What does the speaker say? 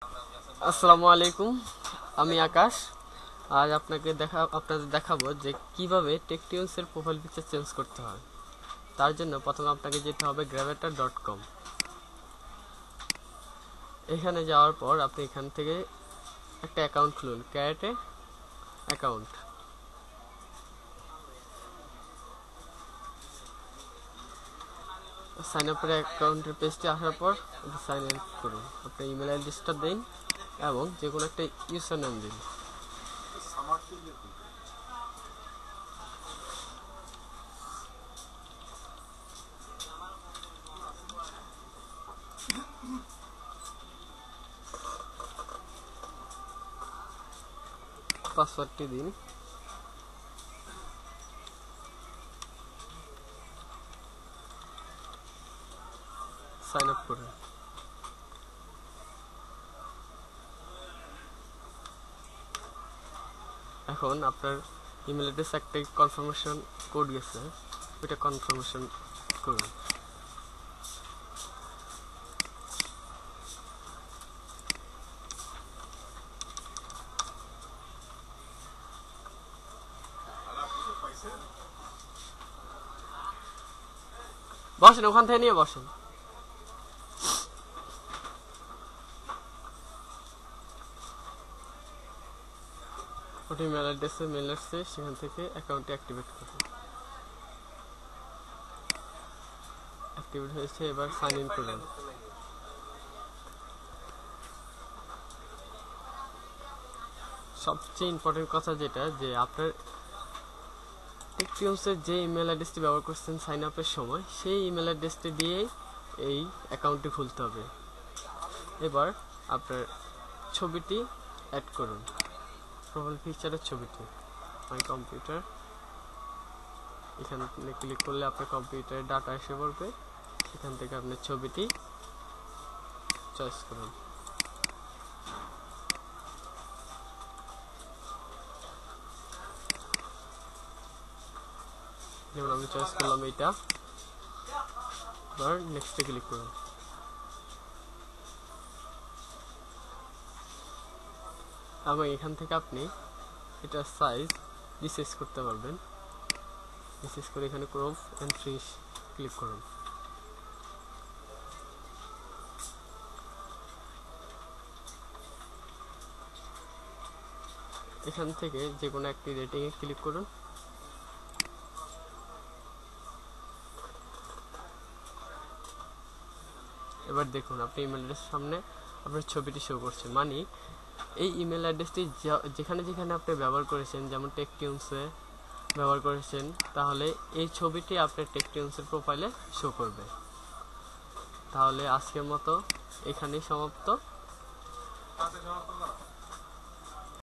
আসসালামু আলাইকুম, আমি আকাশ। আজ আপনাদের দেখাবো যে কিভাবে টেকটিউনসের প্রোফাইল পিকচার চেঞ্জ করতে হয়। তার জন্য প্রথমে আপনাকে যেতে হবে gravatar.com। এখানে যাওয়ার পর আপনি এখান থেকে একটা অ্যাকাউন্ট খুলুন, ক্রিয়েট অ্যাকাউন্ট। সাইন আপের অ্যাকাউন্টের পেজটি আসার পর সাইন ইন করুন। আপনার ইমেল অ্যাড্রেসটা দিন এবং যে কোনো একটা ইউজার নেম দিন। পাসওয়ার্ডটি দিন। সাইন আপ করুন। এখন আপনার ইমেল অ্যাড্রেস একটা কনফার্মেশন কোড গেছে, ওইটা কনফার্মেশন করুন। বসেন, ওখান থেকে নিয়ে বসেন। ওটি মেল অ্যাড্রেসে মেল আসছে, সেখান থেকে অ্যাকাউন্টটি অ্যাক্টিভেট করুন। অ্যাক্টিভেট হয়েছে, এবার সাইন ইন করুন। সবচেয়ে ইম্পর্টেন্ট কথা যেটা, যে আপনার টেকটিউনসের যে ইমেল অ্যাড্রেসটি ব্যবহার করছেন সাইন আপের সময়, সেই ইমেল অ্যাড্রেসটি দিয়েই এই অ্যাকাউন্টটি খুলতে হবে। এবার আপনার ছবিটি অ্যাড করুন, প্রোফাইল পিকচারের ছবিটি। মাই কম্পিউটার, এখানে ক্লিক করলে আপনার কম্পিউটারে ডাটা এসে পড়বে। এখান থেকে আপনার ছবিটি চয়েস করুন। যেমন আমি চয়েস করলাম এইটা। এবার নেক্সটে ক্লিক করুন। এবং এখান থেকে আপনি এটা সাইজ রিসাইজ করতে পারবেন। রিসাইজ করে এখানে ক্রপ এন্ড ফিনিশ ক্লিক করুন। এখান থেকে যে কোনো একটি রেটিং এ ক্লিক করুন। এবার দেখুন আপনি ইমেল অ্যাড্রেসের সামনে আপনার ছবিটি শো করছে, মানে এই ইমেল অ্যাড্রেসটি যেখানে যেখানে আপনি ব্যবহার করেছেন, যেমন টেকটিউনসে ব্যবহার করেছেন, তাহলে এই ছবিটি আপনার টেকটিউনসের প্রোফাইলে শো করবে। তাহলে আজকের মতো এখানেই সমাপ্ত।